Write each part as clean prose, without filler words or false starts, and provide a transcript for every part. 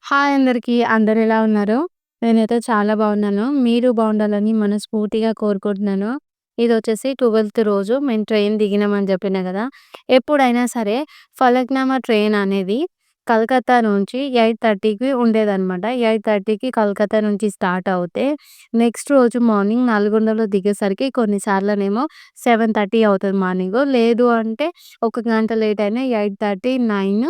Hi అందరికీ. అందరెలా ఉన్నారు? నేనైతే చాలా బాగున్నాను. మీరు బాగుండాలని మనస్ఫూర్తిగా కోరుకుంటున్నాను. ఇదొచ్చేసి 12థ్ రోజు మేము ట్రైన్ దిగినామని జెప్పినా గదా! ఎప్పుడైనా సరే ఫలక్నామా ట్రైన్ అనేది కలకత్తా నుంచి 8:30కి ఉండేదనమాట. 8:30కి కలకత్తా నుంచి స్టార్ట్ అవుతే నెక్స్ట్ రోజు మార్నింగ్ నల్గొండలో దిగేసరికి కొన్నిసార్లనేమో 7:30 అవుతది మార్నింగు. లేదు అంటే ఒక గంట లేట్ అయినా 8:30, 9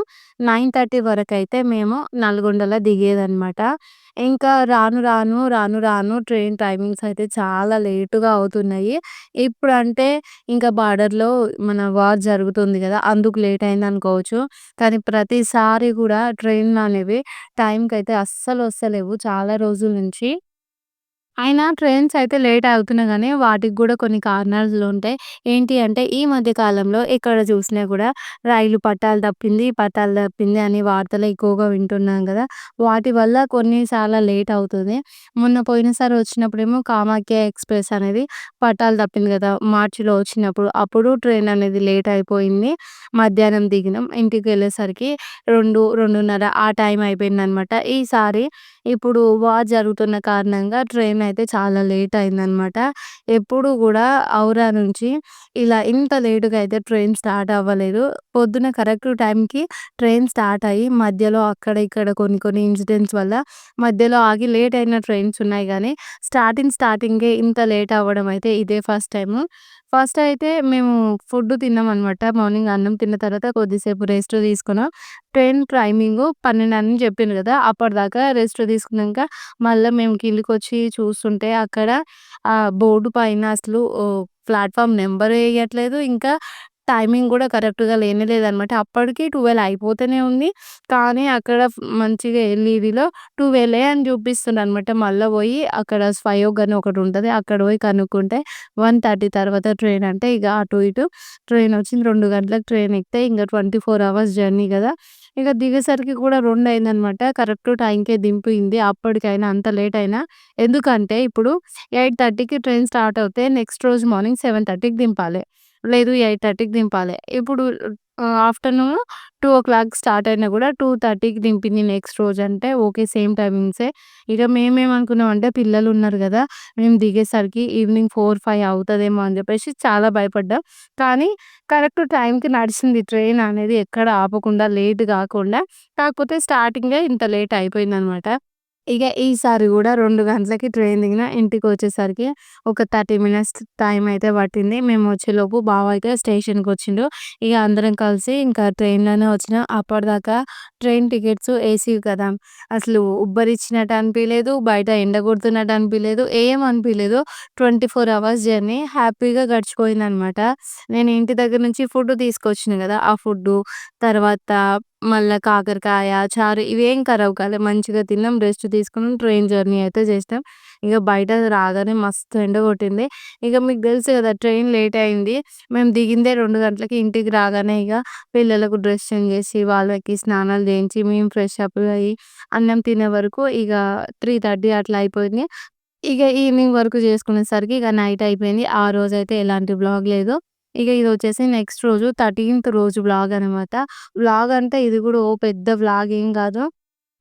వరకైతే మేము నల్గొండలో దిగేదనమాట. ఇంకా రాను రాను ట్రైన్ టైమింగ్స్ అయితే చాలా లేట్‌గా అవుతున్నాయి. ఇప్పుడంటే ఇంకా బార్డర్‌లో మన వార్ జరుగుతుంది గదా! అందుకు లేట్ అయిందనుకోవచ్చు. కానీ ప్రతిసారి గూడా ట్రైన్‌లనేవి టైంకయితే అస్సలు వస్తలేవు చాలా రోజుల నుంచి. అయినా ట్రైన్స్ అయితే లేట్ అవుతున్నా గానీ, వాటికి గూడా కొన్ని కారణాలుంటాయి. ఏంటి అంటే, ఈ మధ్య కాలంలో ఎక్కడ చూసినా గూడా రైలు పట్టాలు తప్పింది అని వార్తలు ఎక్కువగా వింటున్నాం గదా! వాటి వల్ల కొన్నిసార్లు లేట్ అవుతుంది. మొన్న పోయినసారి వచ్చినప్పుడేమో కామాఖ్య ఎక్స్‌ప్రెస్ అనేది పట్టాలు తప్పింది గదా! మార్చిలో వచ్చినప్పుడు. అప్పుడు ట్రైన్ అనేది లేట్ అయిపోయింది. మధ్యాహ్నం దిగినాం. ఇంటికెళ్ళేసరికి 2, 2:30 ఆ టైం అయిపోయిందనమాట. ఈసారి ఇప్పుడు వార్ జరుగుతున్న కారణంగా ట్రైన్ అయితే చాలా లేట్ అయిందనమాట. ఎప్పుడు గూడా హౌరా నుంచి ఇలా ఇంత లేట్‌గా అయితే ట్రైన్ స్టార్ట్ అవ్వలేదు. పొద్దున కరెక్ట్ టైంకి ట్రైన్ స్టార్ట్ అయ్యి మధ్యలో అక్కడ ఇక్కడ కొన్ని ఇన్సిడెంట్స్ వల్ల మధ్యలో ఆగి లేట్ అయిన ట్రైన్స్ ఉన్నాయి గానీ, స్టార్టింగే ఇంత లేట్ అవ్వడం అయితే ఇదే ఫస్ట్ టైము. ఫస్ట్ అయితే మేము ఫుడ్ తిన్నామనమాట. మార్నింగ్ అన్నం తిన్న తర్వాత కొద్దిసేపు రెస్ట్ తీసుకున్నాం. ట్రైన్ టైమింగు 12 అని చెప్పిండ్రు గదా! అప్పటిదాకా రెస్ట్ తీసుకున్నాంక మళ్ళా మేము కిందకొచ్చి చూస్తుంటే అక్కడ బోర్డు పైన అసలు ప్లాట్‌ఫార్మ్ నంబర్ ఎయట్లేదు. ఇంకా టైమింగ్ గూడా కరెక్ట్‌గా లేనే లేదనమాట. అప్పటికి 12 అయిపోతూనే ఉంది. కానీ అక్కడ మంచిగా ఎల్ఈడీలో 12 అని చూపిస్తుందనమాట. మళ్ళా పోయి అక్కడ స్వయోగ్ అని ఒకటుంటది. అక్కడ పోయి కనుక్కుంటే 1:30 తర్వాత ట్రైన్ అంటే ఇగ అటు ఇటు ట్రైనొచ్చింది. 2 గంటలకు ట్రైన్ ఎక్కితే ఇంక 24 అవర్స్ జర్నీ గదా! ఇక దిగేసరికి కూడా 2 అయిందనమాట. కరెక్ట్ టైంకే దింపింది. అప్పటికైనా అంత లేట్ అయినా. ఎందుకంటే ఇప్పుడు 8:30కి ట్రైన్ స్టార్ట్ అవుతే నెక్స్ట్ రోజు మార్నింగ్ 7:30కి దింపాలి. లేదు 8:30కి దింపాలి. ఇప్పుడు ఆఫ్టర్‌నూన్ 2:00 స్టార్ట్ అయినా గూడా 2:30కి దింపింది నెక్స్ట్ రోజంటే ఓకే. సేమ్ టైమింగ్సే. ఇక మేమేమనుకున్నామంటే పిల్లలున్నారు గదా! మేము దిగేసరికి ఈవినింగ్ 4, 5 అవుతదేమో అని జెప్పేసి చాలా భయపడ్డాం. కానీ కరెక్ట్ టైంకి నడిచింది ట్రైన్ అనేది ఎక్కడ ఆపకుండా, లేట్ గాకుండా. కాకపోతే స్టార్టింగే ఇంత లేట్ అయిపోయిందనమాట. ఇగ ఈసారి గూడా 2 గంటలకి ట్రైన్ దిగిన. ఇంటికొచ్చేసరికి ఒక 30 మినిట్స్ టైం అయితే పట్టింది. మేమొచ్చేలోపు బావ అయితే స్టేషన్‌కొచ్చిండు. ఇగ అందరం కలిసి ఇంకా ట్రైన్‌లోనే వచ్చినాం. అప్పటిదాకా ట్రైన్ టికెట్స్ ఏసీ కదా! అసలు ఉబ్బరిచ్చినట్టు అనిపియలేదు. బయట ఎండ కొడుతున్నట్టు అనిపియలేదు. ఏం అనిపియలేదు. 24 అవర్స్ జర్నీ హ్యాపీగా గడిచిపోయిందనమాట. నేను ఇంటి దగ్గర నుంచి ఫుడ్ తీసుకొచ్చిన గదా! ఆ ఫుడ్డు, తర్వాత మళ్ళా కాకరకాయ, చారు ఇవేం ఖరాబ్ కాలే. మంచిగా తిన్నాం, రెస్ట్ తీసుకున్నాం. ట్రైన్ జర్నీ అయితే చేసినాం. ఇగ బయట రాగానే మస్తు ఎండ కొట్టింది. ఇగ మీకు తెలుసు గదా! ట్రైన్ లేట్ అయింది. మేము దిగిందే 2 గంటలకి. ఇంటికి రాగానే ఇగ పిల్లలకు డ్రెస్ చేంజ్ చేసి, వాళ్ళకి స్నానాలు చేయించి, మేము ఫ్రెష్ అప్ అయ్యి, అన్నం తినే వరకు ఇగ 3:30 అట్లా అయిపోయింది. ఇగ ఈవినింగ్ వరకు చేసుకునేసరికి ఇగ నైట్ అయిపోయింది. ఆ రోజైతే ఎలాంటి వ్లాగ్ లేదు. ఇగ ఇదొచ్చేసి నెక్స్ట్ రోజు 13థ్ రోజు వ్లాగ్ అనమాట. వ్లాగ్ అంటే ఇది గూడా ఓ పెద్ద వ్లాగ్ ఏం గాదు.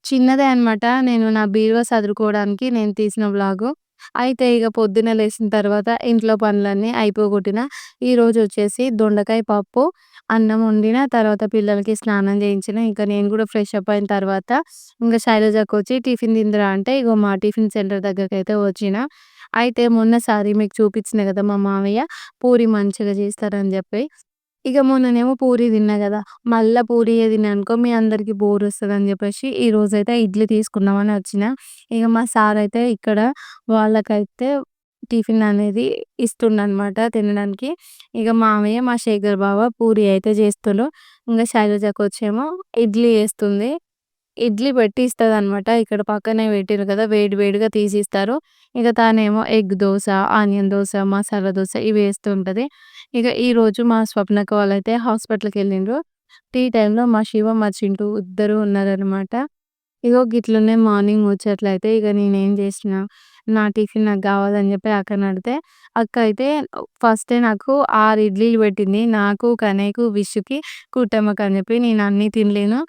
చిన్నదే అనమాట. నేను నా బీరువా సదురుకోవడానికి నేను తీసిన వ్లాగు. అయితే ఇగ పొద్దున్నే లేసిన తర్వాత ఇంట్లో పనులన్నీ అయిపోగొట్టిన. ఈరోజొచ్చేసి దొండకాయ పప్పు, అన్నం వండిన, తర్వాత పిల్లలకి స్నానం చేయించిన. ఇంక నేను గూడా ఫ్రెష్ అప్ అయిన తర్వాత ఇంగ శైలజకొచ్చి టిఫిన్ తిందురా అంటే ఇగో మా టిఫిన్ సెంటర్ దగ్గరకైతే వచ్చిన. అయితే మొన్నసారి మీకు చూపించిన గదా! మా మామయ్య పూరి మంచిగా చేస్తారని జెప్పి. ఇగ మొన్ననేమో పూరి తిన్నా గదా! మళ్ళా పూరియే తిన్నాననుకో మీ అందరికి బోరొస్తదని జెప్పేసి ఈరోజైతే ఇడ్లీ తీసుకుందామని వచ్చిన. ఇగ మా సారయితే ఇక్కడ వాళ్ళకైతే టిఫిన్ అనేది ఇస్తుండనమాట తినడానికి. ఇగ మామయ్య, మా శేఖర్ బావ పూరి అయితే చేస్తుండ్రు. ఇంగ శైలజకొచ్చేమో ఇడ్లీ ఏస్తుంది. ఇడ్లీ పెట్టి ఇస్తదనమాట. ఇక్కడ పక్కనే పెట్టిర్రు కదా! వేడి వేడిగా తీసిస్తారు. ఇక తానేమో ఎగ్ దోస, ఆనియన్ దోస, మసాలా దోస ఇవి ఏస్తూ ఉంటది. ఇక ఈరోజు మా స్వప్నక్క వాళ్ళైతే హాస్పిటల్‌కెళ్ళిండ్రు. టీ టైమ్‌లో మా శివ, మా చింటూ ఇద్దరు ఉన్నారనమాట. ఇగో గిట్లున్నాయి మార్నింగ్ ముచ్చట్లయితే. ఇగ నేనేం చేసినా, నా టిఫిన్ నాకు గావాలని జెప్పి అక్కనడిగితే, అక్క అయితే ఫస్టే నాకు 6 ఇడ్లీలు పెట్టింది. నాకు, కనయ్యకు, విష్‌కి, కుట్టమ్మకి అని జెప్పి. నేనన్నీ తినలేను.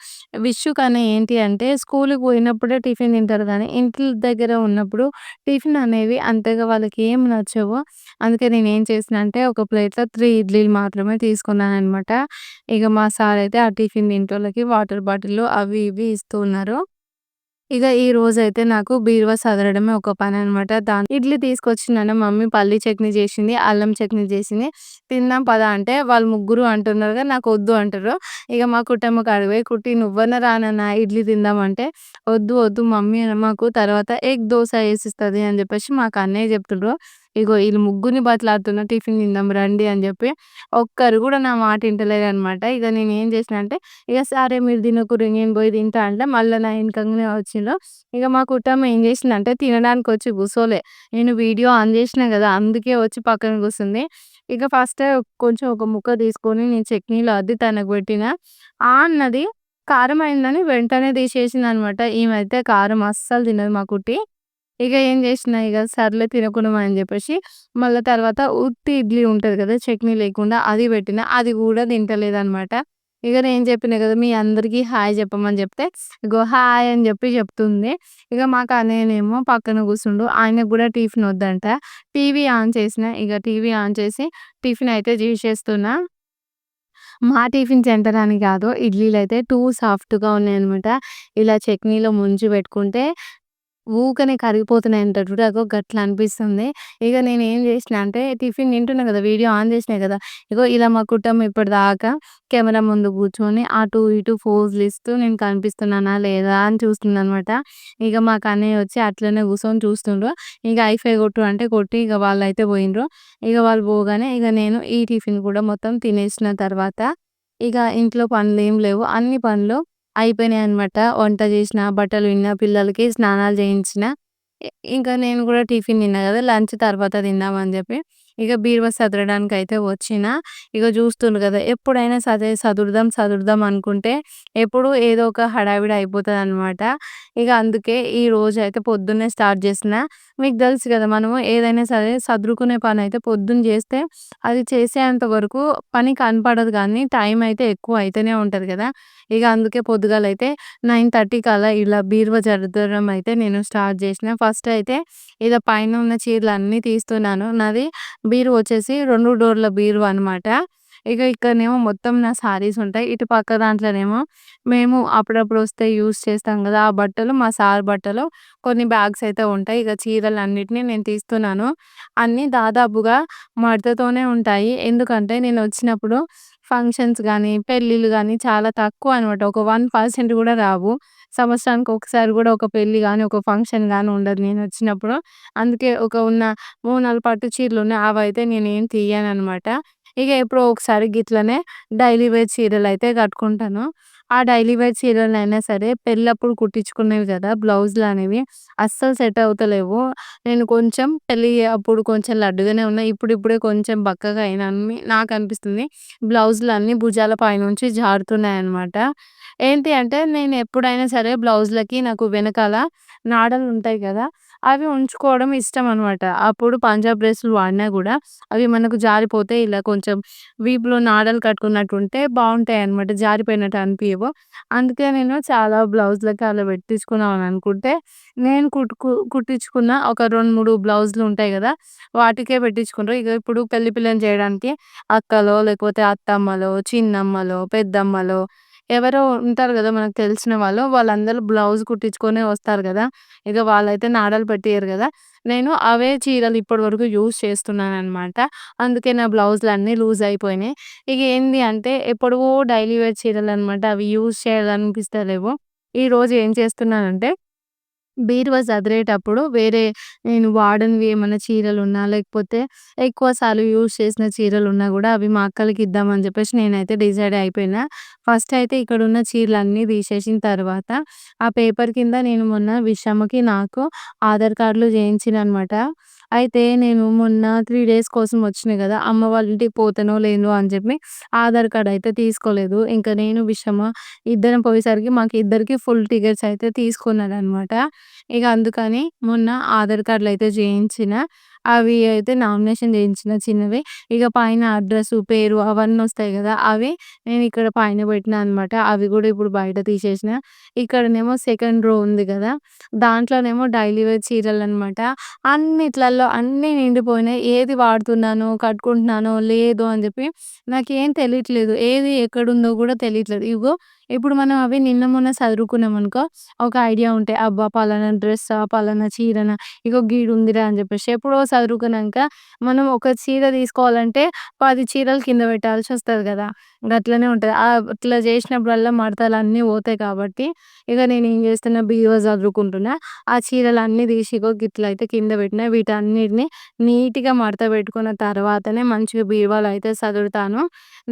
విషు, కనయ్య ఏంటి అంటే స్కూలుకి పోయినప్పుడే టిఫిన్ తింటారు గానీ, ఇంటి దగ్గర ఉన్నప్పుడు టిఫిన్ అనేవి అంతగా వాళ్ళకేం నచ్చవు. అందుకే నేనేం చేసినా అంటే ఒక ప్లేట్‌లో 3 ఇడ్లీలు మాత్రమే తీసుకున్నాననమాట. ఇగ మా సారయితే ఆ టిఫిన్ తింటోళ్ళకి వాటర్ బాటిల్‌లు అవి ఇవి ఇస్తూ ఉన్నారు. ఇగ ఈ రోజైతే నాకు బీరువా సదరడమే ఒక పననమాట. ఇడ్లీ తీసుకొచ్చిందంటే మమ్మీ పల్లీ చట్నీ జేసింది, అల్లం చట్నీ జేసింది. తిందాం పదా అంటే వాళ్ళు ముగ్గురు అంటున్నారు గానీ నాకొద్దు అంటుర్రు. ఇగ మా కుట్టమ్మ కాడికి పోయి కుట్టి నువ్వన్నా రా నాన్న ఇడ్లీ తిందాం అంటే, "వద్దు వద్దు మమ్మీ మాకు తర్వాత ఎగ్ దోస ఏసిస్తది" అని జెప్పేసి మాకు అన్నయ్య జెప్తుండ్రు. ఇగో ఈళ్ళు ముగ్గురిని బతిలాడుతున్నా టిఫిన్ తిందాం రండి అని జెప్పి. ఒక్కరు గూడా నా మాట ఇంటలేరనమాట. ఇగ నేనేం జేసినా అంటే, ఇగ సరే మీరు తినకుర్రి నేను పోయి తింటా అంటే మళ్ళా నా ఎనకంగనే వచ్చిండ్రు. ఇగ మా కుట్టమ్మ ఏం జేసిందంటే తినడానికొచ్చి కూసోలే. నేను వీడియో ఆన్ జేసినా గదా! అందుకే వచ్చి పక్కన కూసుంది. ఇక ఫస్టే కొంచెం ఒక ముక్క తీసుకొని నేను చట్నీలో అద్ది తనకు పెట్టినా. ఆ అన్నది. కారం అయిందని వెంటనే తీసేసిందనమాట. ఈమైతే కారం అస్సలు తినదు మా కుట్టి. ఇగ ఏం జేసినా ఇగ సర్లే తినకునమా అని జెప్పేసి, మళ్ళా తర్వాత ఉత్తి ఇడ్లీ ఉంటది గదా! చట్నీ లేకుండా అది పెట్టినా. అది గూడా తింటలేదనమాట. ఇగ నేను జెప్పిన గదా! మీ అందరికీ హాయ్ జెప్పమని జెప్తే, ఇగో హాయ్ అని జెప్పి జెప్తుంది. ఇగ మా కన్నయ్యనేమో పక్కన కూసుండు. ఆయనకు గూడా టిఫిన్ ఒద్దంట. టీవీ ఆన్ చేసినా. ఇగ టీవీ ఆన్ చేసి టిఫిన్ అయితే జేసేస్తున్నా. మా టిఫిన్ సెంటర్ అని గాదు. ఇడ్లీలయితే టూ సాఫ్ట్‌గా ఉన్నాయనమాట. ఇలా చట్నీలో ముంచి పెట్టుకుంటే ఊకనే కరిగిపోతున్నాయంట చూడు అగో గట్లా అనిపిస్తుంది. ఇగ నేనేం జేసినా అంటే టిఫిన్ తింటున్నా గదా! వీడియో ఆన్ జేసినా గదా! ఇగో ఇలా మా కుటుంబం ఇప్పటిదాకా కెమెరా ముందు కూర్చొని అటు ఇటు ఫోజులిస్తూ నేను కనిపిస్తున్నానా లేదా అని చూస్తుందనమాట. ఇగ మా కన్నయ్య వచ్చి అట్లనే కూర్చొని చూస్తుండు. ఇగ హైఫై కొట్టు అంటే కొట్టి ఇగ వాళ్ళైతే పోయిండ్రు. ఇగ వాళ్ళు పోగానే ఇగ నేను ఈ టిఫిన్ కూడా మొత్తం తినేసిన తర్వాత ఇగ ఇంట్లో పనులేం లేవు. అన్ని పనులు అయిపోయినాయనమాట. వంట జేసిన, బట్టలు పిండిన, పిల్లలకి స్నానాలు చేయించిన. ఇ ఇంకా నేను గూడా టిఫిన్ తిన్నా గదా! లంచ్ తర్వాత తిందామని జెప్పి, ఇగ బీరువా సదరడానికయితే వచ్చినా. ఇగ జూస్తుండ్రు గదా! ఎప్పుడైనా సరే సదురుదాం, సదురుదాం అనుకుంటే ఎప్పుడూ ఏదో ఒక హడావిడి అయిపోతదనమాట. ఇగ అందుకే ఈ రోజైతే పొద్దున్నే స్టార్ట్ జేసినా. మీకు దెలుసు గదా! మనము ఏదైనా సరే సదురుకునే పనైతే పొద్దున జేస్తే అది చేసేంత వరకు పని కనపడదు గానీ టైం అయితే ఎక్కువ అయితేనే ఉంటది గదా! ఇగ అందుకే పొద్దుగాలైతే 9:30కి అలా ఇలా బీరువా సర్దడం అయితే నేను స్టార్ట్ జేసినా. ఫస్ట్ అయితే ఇలా పైన ఉన్న చీరలన్నీ తీస్తున్నాను. నాది బీరువా వచ్చేసి 2 డోర్ల బీరువా అనమాట. ఇగ ఇక్కడనేమో మొత్తం నా శారీస్ ఉంటాయి. ఇటు పక్క దాంట్లోనేమో మేము అప్పుడప్పుడు వస్తే యూజ్ చేస్తాం గదా! ఆ బట్టలు, మా సార్ బట్టలు, కొన్ని బ్యాగ్స్ అయితే ఉంటాయి. ఇగ చీరలన్నిటిని నేను తీస్తున్నాను. అన్నీ దాదాపుగా మడతతోనే ఉంటాయి. ఎందుకంటే నేనొచ్చినప్పుడు ఫంక్షన్స్ గానీ, పెళ్ళిళ్ళు గానీ చాలా తక్కువ అనమాట. ఒక 1% గూడా రావు. సంవత్సరానికి ఒకసారి గూడా ఒక పెళ్లి గానీ, ఒక ఫంక్షన్ గానీ ఉండదు నేనొచ్చినప్పుడు. అందుకే ఒక ఉన్న 3, 4 పట్టు చీరలున్నాయి. అవైతే నేనేం తీయననమాట. ఇగ ఎప్పుడో ఒకసారి గిట్లనే డైలీ వేర్ చీరలైతే కట్టుకుంటాను. ఆ డైలీ వేర్ చీరలైనా సరే పెళ్ళప్పుడు కుట్టించుకునేవి గదా! బ్లౌజులనేవి అస్సలు సెట్ అవుతలేవు. నేను కొంచెం పెళ్లి అప్పుడు కొంచెం లడ్డుగానే ఉన్నా. ఇప్పుడిప్పుడే కొంచెం బక్కగా అయినానని నాకనిపిస్తుంది. బ్లౌజులన్నీ భుజాల పైనుంచి జారుతున్నాయనమాట. ఏంటి అంటే నేను ఎప్పుడైనా సరే బ్లౌజులకి నాకు వెనకాల నాడలుంటాయి గదా! అవి ఉంచుకోవడం ఇష్టమనమాట. అప్పుడు పంజాబ్ డ్రెస్సులు వాడినా గూడా అవి మనకు జారిపోతే ఇలా కొంచెం వీపులో నాడలు కట్టుకున్నట్టుంటే బావుంటాయనమాట. జారిపోయినట్టు అనిపియవు. అందుకే నేను చాలా బ్లౌజులకి అలా పెట్టించుకుందామని అనుకుంటే నేను కుట్టించుకున్న ఒక 2, 3 బ్లౌజులు ఉంటాయి గదా! వాటికే పెట్టించుకుంటారు. ఇగ ఇప్పుడు పెళ్లి పిల్లని చేయడానికి అక్కలో, లేకపోతే అత్తమ్మలో, చిన్నమ్మలో, పెద్దమ్మలో ఎవరో ఉంటారు గదా! మనకు తెలిసిన వాళ్ళు. వాళ్ళందరూ బ్లౌజ్ కుట్టించుకొనే వస్తారు గదా! ఇగ వాళ్ళైతే నాడలు పెట్టియరు గదా! నేను అవే చీరలు ఇప్పటి వరకు యూజ్ చేస్తున్నాననమాట. అందుకే నా బ్లౌజులన్నీ లూజ్ అయిపోయినాయి. ఇగ ఏంది అంటే ఎప్పుడో డైలీ వేర్ చీరలనమాట. అవి యూజ్ చేయాలనిపిస్తలేవు. ఈరోజు ఏం చేస్తున్నానంటే బీరువా సదిరేటప్పుడు వేరే నేను వాడనివి ఏమన్నా చీరలున్నా, లేకపోతే ఎక్కువ సార్లు యూజ్ చేసిన చీరలున్నా గూడా అవి మా అక్కలకి ఇద్దామని జెప్పేసి నేనైతే డిసైడ్ అయిపోయినా. ఫస్ట్ అయితే ఇక్కడున్న చీరలన్నీ తీసేసిన తర్వాత, ఆ పేపర్ కింద నేను మొన్న విషమ్మకి, నాకు ఆధార్ కార్డ్‌లు చేయించిననమాట. అయితే నేను మొన్న 3 డేస్ కోసం వచ్చినా గదా! అమ్మ వాళ్ళ ఇంటికి పోతానో లేనో అని చెప్పి ఆధార్ కార్డ్ అయితే తీసుకోలేదు. ఇంకా నేను, విషమ ఇద్దరం పోయేసరికి మాకు ఇద్దరికి ఫుల్ టికెట్స్ అయితే తీసుకున్నారనమాట. ఇక అందుకని మొన్న ఆధార్ కార్డ్‌లయితే చేయించిన. అవి అయితే నామినేషన్ చేయించిన చిన్నవి. ఇక పైన అడ్రెస్సు, పేరు అవన్నొస్తాయి గదా! అవి నేనిక్కడ పైన పెట్టినా అనమాట. అవి గూడా ఇప్పుడు బయట తీసేసిన. ఇక్కడనేమో సెకండ్ రో ఉంది గదా! దాంట్లోనేమో డైలీ వేర్ చీరలనమాట. అన్నిట్లల్లో అన్నీ నిండిపోయినాయి. ఏది వాడుతున్నానో, కట్టుకుంటున్నానో, లేదో అని జెప్పి నాకేం తెలియట్లేదు. ఏది ఎక్కడుందో గూడా తెలియట్లేదు. ఇగో ఇప్పుడు మనం అవి నిన్న మొన్న సదురుకున్నామనుకో ఒక ఐడియా ఉంటాయి. అబ్బా! పలానా డ్రెస్సా, పలానా చీరనా, ఇగో గీడుందిరా అని జెప్పేసి. ఎప్పుడో సదురుకున్నాంక మనం ఒక చీర తీసుకోవాలంటే 10 చీరలు కింద పెట్టాల్సొస్తది గదా! గట్లనే ఉంటది. అట్లా జేసినప్పుడల్లా మడతలన్నీ పోతాయి కాబట్టి, ఇగ నేనేం జేస్తున్నా బీరువా సదురుకుంటున్నా. ఆ చీరలన్నీ తీసి ఇగో గిట్లయితే కింద పెట్టినా. వీటన్నిటిని నీట్‌గా మడత పెట్టుకున్న తర్వాతనే మంచిగా బీరువాలో అయితే సదురుతాను.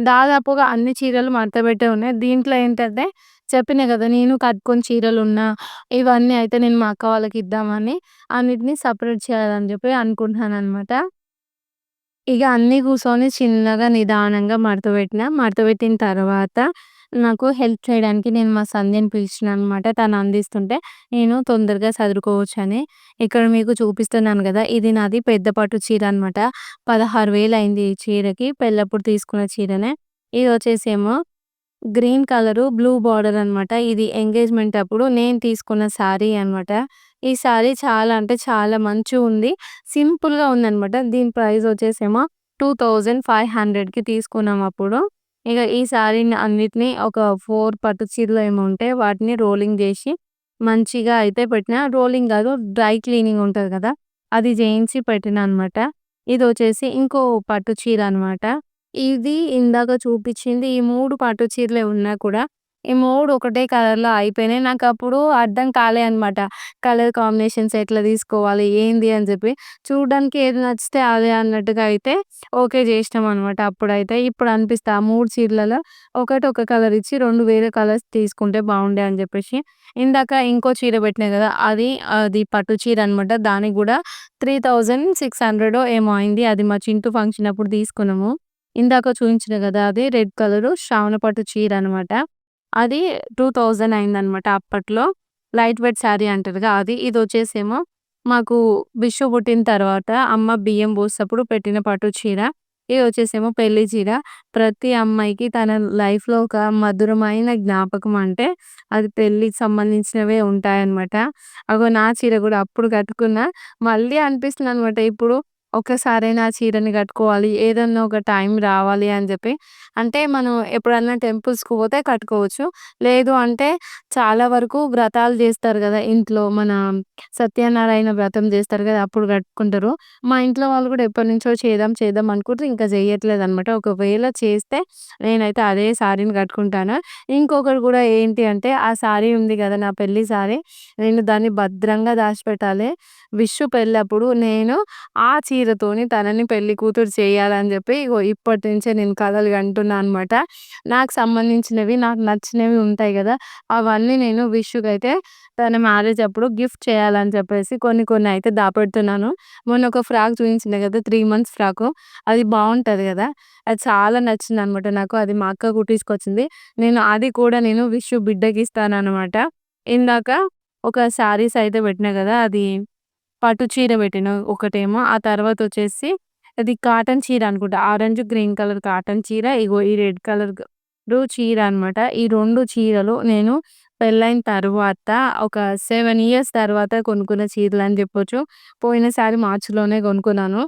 దాదాపుగా అన్ని చీరలు మడత పెట్టే ఉన్నాయి. దీంట్లో ఏంటంటే చెప్పినా గదా! నేను కట్టుకొని చీరలున్నా, ఇవన్నీ అయితే నేను మా అక్క వాళ్ళకిద్దామని అన్నిటిని సెపరేట్ చేయాలని జెప్పి అనుకుంటున్నాననమాట. ఇగ అన్నీ కూర్చొని చిన్నగా నిదానంగా మడతపెట్టినా. మడతపెట్టిన తర్వాత నాకు హెల్ప్ చేయడానికి నేను మా సంధ్యని పిలిచినా అనమాట. తను అందిస్తుంటే నేను తొందరగా సదురుకోవచ్చని. ఇక్కడ మీకు చూపిస్తున్నాను గదా! ఇది నాది పెద్ద పట్టు చీర అనమాట. 16,000 అయింది ఈ చీరకి. పెళ్ళప్పుడు తీసుకున్న చీరనే. ఇదొచ్చేసేమో గ్రీన్ కలరు, బ్లూ బార్డర్ అనమాట. ఇది ఎంగేజ్‌మెంట్ అప్పుడు నేను తీసుకున్న శారీ అనమాట. ఈ శారీ చాలా అంటే చాలా మంచిగుంది. సింపుల్‌గా ఉందనమాట. దీని ప్రైస్ వచ్చేసేమో 2500కి తీసుకున్నాం అప్పుడు. ఇగ ఈ శారీని అన్నిటిని ఒక 4 పట్టు చీరలు ఏమో ఉంటే వాటిని రోలింగ్ జేసి మంచిగా అయితే పెట్టినా. రోలింగ్ గాదు, డ్రై క్లీనింగ్ ఉంటది గదా! అది జేయించి పెట్టినా అనమాట. ఇదొచ్చేసి ఇంకో పట్టు చీర అనమాట. ఇది ఇందాక చూపిచ్చింది ఈ 3 పట్టు చీరలే ఉన్నా కూడా, ఈ 3 ఒకటే కలర్‌లో అయిపోయినాయి. నాకప్పుడు అర్థం కాలే అనమాట. కలర్ కాంబినేషన్స్ ఎట్లా తీసుకోవాలి, ఏంది అని చెప్పి. చూడ్డానికి ఏది నచ్చితే అదే అన్నట్టుగా అయితే ఓకే జేసినామనమాట అప్పుడైతే. ఇప్పుడు అనిపిస్తా ఆ 3 చీరలలో ఒకటి ఒక కలర్ ఇచ్చి 2 వేరే కలర్స్ తీసుకుంటే బావుండే అని జెప్పేసి. ఇందాక ఇంకో చీర పెట్టినా గదా! అది పట్టు చీర అనమాట. దానికి గూడా 3600 ఏమో అయింది. అది మా చింటూ ఫంక్షన్ అప్పుడు తీసుకున్నాము. ఇందాక చూయించిన గదా! అది రెడ్ కలరు శ్రావణ పట్టు చీరనమాట. అది 2000 అయిందనమాట అప్పట్లో. లైట్ వెయిట్ శారీ అంటారుగా అది. ఇదొచ్చేసేమో మాకు బిషు పుట్టిన తర్వాత అమ్మ బియ్యం పోసేటప్పుడు పెట్టిన పట్టు చీర. ఇదొచ్చేసేమో పెళ్లి చీర. ప్రతి అమ్మాయికి తన లైఫ్‌లో ఒక మధురమైన జ్ఞాపకం అంటే అది పెళ్ళికి సంబంధించినవే ఉంటాయన్నమాట. అగో నా చీర గూడా అప్పుడు కట్టుకున్నా. మళ్ళీ అనిపిస్తుందనమాట ఇప్పుడు ఒక్కసారైనా ఆ చీరని కట్టుకోవాలి. ఏదన్నా ఒక టైం రావాలి అని జెప్పి. అంటే మనం ఎప్పుడన్నా టెంపుల్స్‌కి పోతే కట్టుకోవచ్చు. లేదు అంటే చాలా వరకు వ్రతాలు జేస్తారు గదా! ఇంట్లో మన సత్యనారాయణ వ్రతం జేస్తారు గదా! అప్పుడు కట్టుకుంటారు. మా ఇంట్లో వాళ్ళు గూడా ఎప్పటినుంచో చేద్దాం చేద్దాం అనుకుంటారు. ఇంకా చెయ్యట్లేదనమాట. ఒకవేళ చేస్తే నేనైతే అదే శారీని కట్టుకుంటాను. ఇంకొకటి గూడా ఏంటి అంటే ఆ శారీ ఉంది గదా! నా పెళ్లి శారీ. నేను దాన్ని భద్రంగా దాచిపెట్టాలి. విషు పెళ్ళప్పుడు నేను ఆ చీరతోని తనని పెళ్లి కూతురు చేయాలని జెప్పి ఇగో ఇప్పటి నుంచే నేను కలలు కంటున్నా అనమాట. నాకు సంబంధించినవి, నాకు నచ్చినవి ఉంటాయి గదా! అవన్నీ నేను విషుకైతే తన మ్యారేజ్ అప్పుడు గిఫ్ట్ చేయాలని చెప్పేసి కొన్ని కొన్ని అయితే దాపెడుతున్నాను. మొన్న ఒక ఫ్రాక్ చూయించిన గదా! 3 మంత్స్ ఫ్రాకు. అది బావుంటది గదా! అది చాలా నచ్చిందనమాట నాకు. అది మా అక్క కుట్టించుకొచ్చింది. అది కూడా నేను విషు బిడ్డకిస్తాననమాట. ఇందాక ఒక శారీస్ అయితే పెట్టినా గదా! అది పట్టు చీర పెట్టిన ఒకటేమో. ఆ తర్వాతొచ్చేసి అది కాటన్ చీర అనుకుంటా. ఆరెంజ్, గ్రీన్ కలర్ కాటన్ చీర. ఇగో ఈ రెడ్ కలర్ చీర అనమాట. ఈ 2 చీరలు నేను పెళ్ళైన తరువాత ఒక 7 ఇయర్స్ తర్వాత కొనుక్కున్న చీరలని జెప్పొచ్చు. పోయినసారి మార్చ్‌లోనే కొనుక్కున్నాను.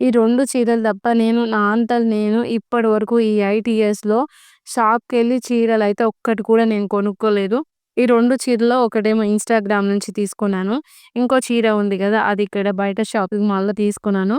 ఈ 2 చీరలు తప్ప నేను నా అంతట నేను ఇప్పటి వరకు ఈ 8 ఇయర్స్‌లో షాప్‌కెళ్ళి చీరలైతే ఒక్కటి కూడా నేను కొనుక్కోలేదు. ఈ 2 చీరల్లో ఒకటేమో ఇన్‌స్టాగ్రామ్ నుంచి తీసుకున్నాను. ఇంకో చీర ఉంది గదా! అది ఇక్కడ బయట షాపింగ్ మాల్‌లో తీసుకున్నాను.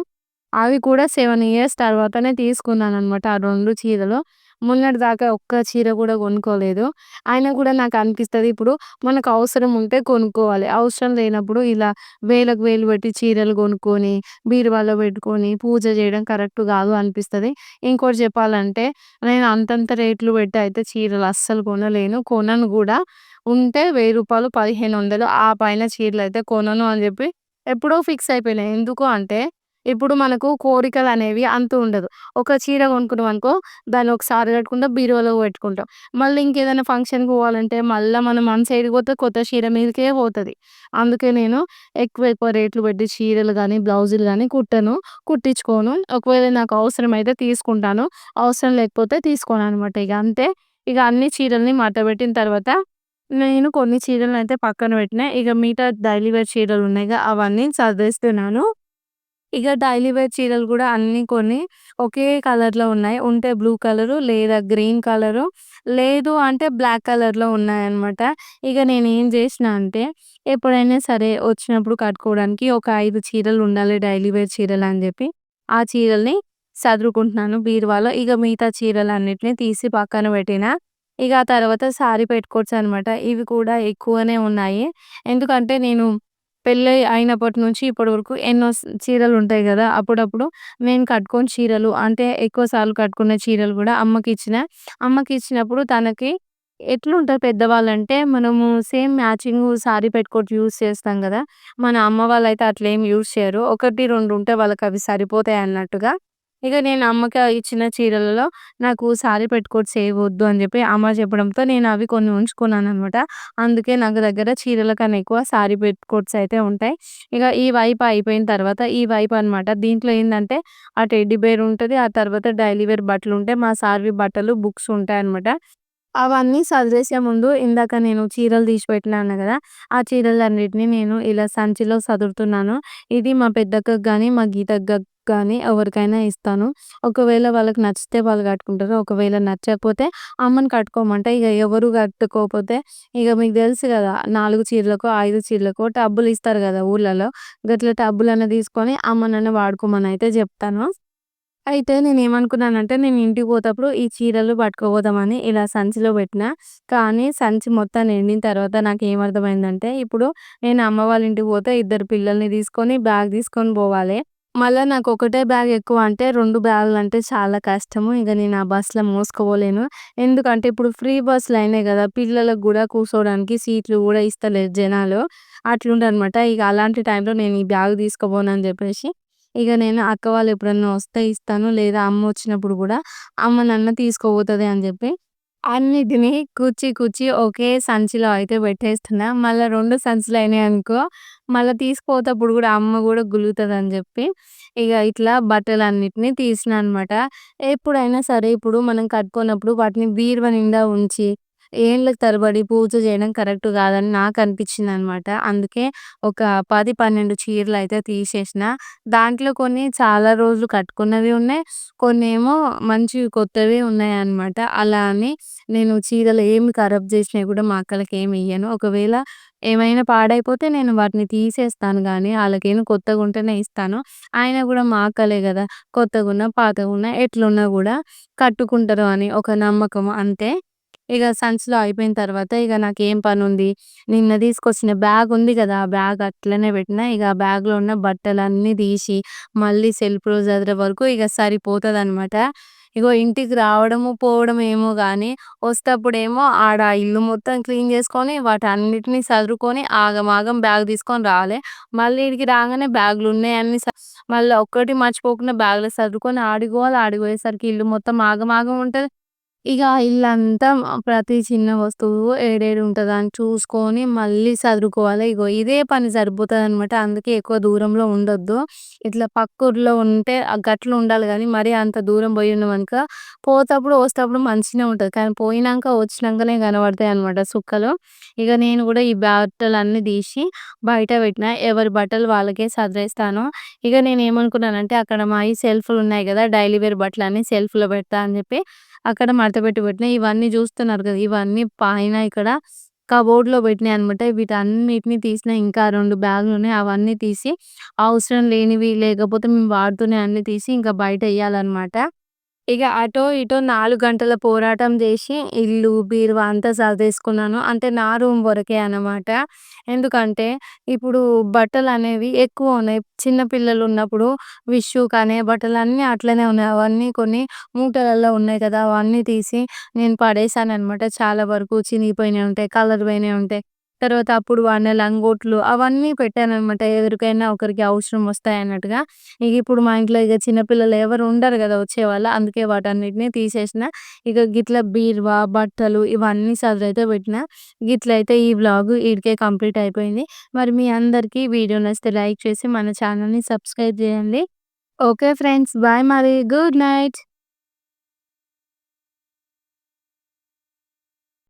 అవి కూడా 7 ఇయర్స్ తర్వాతనే తీసుకున్నాననమాట ఆ 2 చీరలు. మొన్నటిదాకా ఒక్క చీర గూడా కొనుక్కోలేదు. అయినా గూడా నాకనిపిస్తది ఇప్పుడు మనకు అవసరం ఉంటే కొనుక్కోవాలి. అవసరం లేనప్పుడు ఇలా వేలకు వేలు పెట్టి చీరలు కొనుక్కొని, బీరువాలో పెట్టుకొని పూజ జేయడం కరెక్ట్ గాదు అనిపిస్తది. ఇంకోటి చెప్పాలంటే నేను అంతంత రేట్లు పెట్టి అయితే చీరలు అస్సలు కొనలేను. కొనను గూడా. ఉంటే రూ. 1000, 1500 ఆ పైన చీరలయితే కొనను అని జెప్పి ఎప్పుడో ఫిక్స్ అయిపోయినాయి. ఎందుకు అంటే, ఇప్పుడు మనకు కోరికలనేవి అంతు ఉండదు. ఒక చీర కొనుక్కున్నామనుకో, దాన్ని ఒకసారి కట్టుకుంటాం, బీరువాలో పెట్టుకుంటాం. మళ్ళీ ఇంకేదైనా ఫంక్షన్‌కి పోవాలంటే, మళ్ళా మనం మన సైడ్‌కి పోతే కొత్త చీర మీదకే పోతది. అందుకే నేను ఎక్కువ ఎక్కువ రేట్లు పెట్టి చీరలు గానీ, బ్లౌజులు గానీ కుట్టను. కుట్టించుకోను. ఒకవేళ నాకు అవసరమైతే తీసుకుంటాను. అవసరం లేకపోతే తీసుకోననమాట ఇగ అంతే. ఇగ అన్ని చీరల్ని మడతబెట్టిన తర్వాత నేను కొన్ని చీరలనైతే పక్కన పెట్టినా. ఇగ మిగతా డైలీ వేర్ చీరలున్నాయిగా అవన్నీ సర్దేస్తున్నాను. ఇగ డైలీ వేర్ చీరలు గూడా అన్నీ కొన్ని ఒకే కలర్‌లో ఉన్నాయి. ఉంటే బ్లూ కలరు, లేదా గ్రీన్ కలరు, లేదు అంటే బ్లాక్ కలర్‌లో ఉన్నాయన్నమాట. ఇగ నేనేం జేసినా అంటే, ఎప్పుడైనా సరే వచ్చినప్పుడు కట్టుకోవడానికి ఒక 5 చీరలుండాలి డైలీ వేర్ చీరలని జెప్పి, ఆ చీరల్ని సదురుకుంటున్నాను బీరువాలో. ఇగ మిగతా చీరలన్నిటిని తీసి పక్కన పెట్టినా. ఇగ ఆ తర్వాత సారీ పెట్టుకోట్స్ అనమాట. ఇవి కూడా ఎక్కువనే ఉన్నాయి. ఎందుకంటే నేను పెళ్లి అయినప్పటి నుంచి ఇప్పటి వరకు ఎన్నో చీరలుంటాయి గదా! అప్పుడప్పుడు నేను కట్టుకోని చీరలు అంటే ఎక్కువ సార్లు కట్టుకున్న చీరలు గూడా అమ్మకిచ్చిన. అమ్మకిచ్చినప్పుడు తనకి ఎట్లుంటది పెద్దవాళ్ళంటే మనము సేమ్ మ్యాచింగు సారీ పెట్టుకోట్ యూజ్ చేస్తాం గదా! మన అమ్మ వాళ్ళైతే అట్లేమి యూజ్ చేయరు. 1, 2 ఉంటే వాళ్ళకవి సరిపోతాయన్నట్టుగా. ఇగ నేను అమ్మకి ఇచ్చిన చీరలలో నాకు సారీ పెట్టుకోట్స్ ఏవొద్దు అని జెప్పి అమ్మ చెప్పడంతో నేనవి కొన్ని ఉంచుకున్నాననమాట. అందుకే నాకు దగ్గర చీరల కన్నా ఎక్కువ సారీ పెట్టుకోట్స్ అయితే ఉంటాయి. ఇగ ఈ వైపు అయిపోయిన తర్వాత ఈ వైపు అనమాట. దీంట్లో ఏందంటే ఆ టెడ్డీ బేర్ ఉంటది. ఆ తర్వాత డైలీ వేర్ బట్టలుంటాయి. మా సార్‌వి బట్టలు, బుక్స్ ఉంటాయనమాట. అవన్నీ సర్దేసే ముందు ఇందాక నేను చీరలు తీసి పెట్టినా అన్నా గదా! ఆ చీరలన్నిటిని నేను ఇలా సంచిలో సదురుతున్నాను. ఇది మా పెద్దక్కకి గాని, మా గీతక్కకి గాని ఎవరికైనా ఇస్తాను. ఒకవేళ వాళ్ళకి నచ్చితే వాళ్ళు కట్టుకుంటారు. ఒకవేళ నచ్చకపోతే అమ్మని కట్టుకోమంటా. ఇగ ఎవరు కట్టుకోకపోతే ఇగ మీకు తెలుసు గదా! 4 చీరలకో, 5 చీరలకో టబ్బులిస్తారు గదా ఊర్లలో. గట్ల టబ్బులన్నా తీసుకొని అమ్మనన్నా వాడుకోమనయితే జెప్తాను. అయితే నేనేమనుకున్నానంటే, నేను ఇంటికి పోతప్పుడు ఈ చీరలు పట్టుకోపోదామని ఇలా సంచిలో పెట్టినా. కానీ సంచి మొత్తం నిండిన తర్వాత నాకేమర్థమైందంటే, ఇప్పుడు నేను అమ్మ వాళ్ళ ఇంటికి పోతే ఇద్దరు పిల్లల్ని తీసుకొని, బ్యాగ్ తీసుకొని పోవాలి. మళ్ళా నాకొకటే బ్యాగ్ ఎక్కువ అంటే 2 బ్యాగులంటే చాలా కష్టము. ఇంక నేను ఆ బస్‌లో మోసుకపోలేను. ఎందుకంటే, ఇప్పుడు ఫ్రీ బస్‌లయినాయి గదా! పిల్లలకు గూడా కూర్చోవడానికి సీట్లు గూడా ఇస్తలేరు జనాలు. అట్లుందనమాట. ఇగ అలాంటి టైంలో నేను ఈ బ్యాగ్ తీసుకుపోనని జెప్పేసి ఇగ నేను అక్క వాళ్ళు ఎప్పుడన్నా వస్తే ఇస్తాను. లేదా అమ్మొచ్చినప్పుడు గూడా అమ్మ నన్ను తీసుకుపోతది అని జెప్పి, అన్నిటిని కూర్చి కూర్చి ఒకే సంచిలో అయితే పెట్టేస్తున్నా. మళ్ళా 2 సంచులయినాయనుకో, మళ్ళా తీసుకుపోతప్పుడు గూడా అమ్మ గూడా గులుగుతదని జెప్పి, ఇగ ఇట్లా బట్టలన్నిటిని తీసినా అనమాట. ఎప్పుడైనా సరే ఇప్పుడు మనం కట్టుకున్నప్పుడు వాటిని బీరువా నిండా ఉంచి, ఏళ్ళ తరబడి పూజ జేయడం కరెక్ట్ గాదని నాకనిపించిందనమాట. అందుకే ఒక 10, 12 చీరలయితే తీసేసిన. దాంట్లో కొన్ని చాలా రోజులు కట్టుకున్నవి ఉన్నాయి. కొన్నేమో మంచివి కొత్తవి ఉన్నాయన్నమాట. అలా అని నేను చీరలు ఏమి ఖరాబ్ చేసినయి గూడా మా అక్కలకేమి ఇయ్యను. ఒకవేళ ఏమైనా పాడైపోతే నేను వాటిని తీసేస్తాను గానీ, ఆళ్ళకేమో కొత్తగుంటేనే ఇస్తాను. అయినా గూడా మా అక్కలే గదా! కొత్తగున్నా, పాతగున్నా ఎట్లున్నా గూడా కట్టుకుంటారు అని ఒక నమ్మకం అంతే. ఇగ సంచిలో అయిపోయిన తర్వాత ఇగ నాకేం పనుంది, నిన్న తీసుకొచ్చిన బ్యాగుంది గదా! ఆ బ్యాగ్ అట్లనే పెట్టినా. ఇగ ఆ బ్యాగ్‌లో ఉన్న బట్టలన్నీ తీసి, మళ్ళీ సెల్ఫ్‌లో సదరే వరకు ఇగ సరిపోతదనమాట. ఇగో ఇంటికి రావడము, పోవడం ఏమో గానీ, వస్తప్పుడేమో ఆడ ఇల్లు మొత్తం క్లీన్ చేసుకొని, వాటన్నిటిని సదురుకొని, ఆగమాగం బ్యాగ్ తీసుకొని రావాలి. మళ్ళీ ఈడికి రాంగానే బ్యాగులున్నయన్నీ మళ్ళా ఒక్కటి మర్చిపోకుండా బ్యాగ్‌లో సర్దుకొని ఆడికి పోవాలి. ఆడికి పోయేసరికి ఇల్లు మొత్తం ఆగమాగం ఉంటది. ఇగ ఇల్లంతా ప్రతి చిన్న వస్తువు ఏడేడుంటదా అని చూసుకొని మళ్ళీ సదురుకోవాలి. ఇగో ఇదే పని సరిపోతదనమాట. అందుకే ఎక్కువ దూరంలో ఉండొద్దు. ఇట్లా పక్కూర్లో ఉంటే గట్లుండాలి గానీ, మరీ అంత దూరం బోయున్నామనుకో పోతప్పుడు, వస్తప్పుడు మంచిగనే ఉంటది. కానీ పోయినంక, వచ్చినంకనే కనబడతాయనమాట సుక్కలు. ఇగ నేను గూడా ఈ బట్టలన్నీ తీసి బయట పెట్టినా. ఎవరి బట్టలు వాళ్ళకే సదిరేస్తాను. ఇగ నేనేమనుకున్నానంటే, అక్కడ మాయి సెల్ఫ్‌లున్నాయి గదా! డైలీ వేర్ బట్టలన్నీ సెల్ఫ్‌లో పెడతా అని జెప్పి అక్కడ మడతపెట్టి పెట్టినా. ఇవన్నీ జూస్తున్నారు గదా! ఇవన్నీ పైన ఇక్కడ కబోర్డ్‌లో పెట్టినాయనమాట. వీటన్నిటిని తీసినా. ఇంకా 2 బ్యాగులున్నాయి. అవన్నీ తీసి అవసరం లేనివి లేకపోతే మేము వాడుతున్నయి అన్నీ తీసి ఇంకా బయటెయ్యాలనమాట. ఇగ అటో ఇటో 4 గంటల పోరాటం జేసి ఇల్లు, బీరువా అంతా సర్దేసుకున్నాను. అంటే నా రూమ్ వరకే అన్నమాట. ఎందుకంటే ఇప్పుడు బట్టలనేవి ఎక్కువ ఉన్నాయి. చిన్న పిల్లలున్నప్పుడు విషుకనే బట్టలన్నీ అట్లనే ఉన్నాయి. అవన్నీ కొన్ని మూటలలో ఉన్నాయి కదా! అవన్నీ తీసి నేను పడేసాననమాట. చాలా వరకు చినిగిపోయినయి ఉంటాయి. కలర్ పోయినయి ఉంటాయి. తర్వాత అప్పుడు వాడిన లంగోట్లు అవన్నీ పెట్టాననమాట. ఎవరికైనా ఒకరికి అవసరం వస్తాయన్నట్టుగా. ఇక ఇప్పుడు మా ఇంట్లో ఇక చిన్న పిల్లలు ఎవరు ఉండరు గదా! వచ్చేవాళ్ళు. అందుకే వాటన్నిటిని తీసేసిన. ఇక గిట్ల బీరువా, బట్టలు ఇవన్నీ సర్దయితే పెట్టిన. గిట్లయితే ఈ వ్లాగు ఈడికే కంప్లీట్ అయిపోయింది. మరి మీ అందరికీ వీడియో నచ్చితే లైక్ చేసి మన ఛానల్‌ని సబ్స్క్రైబ్ జేయండి. Okay friends. బాయ్ మరి. Good night.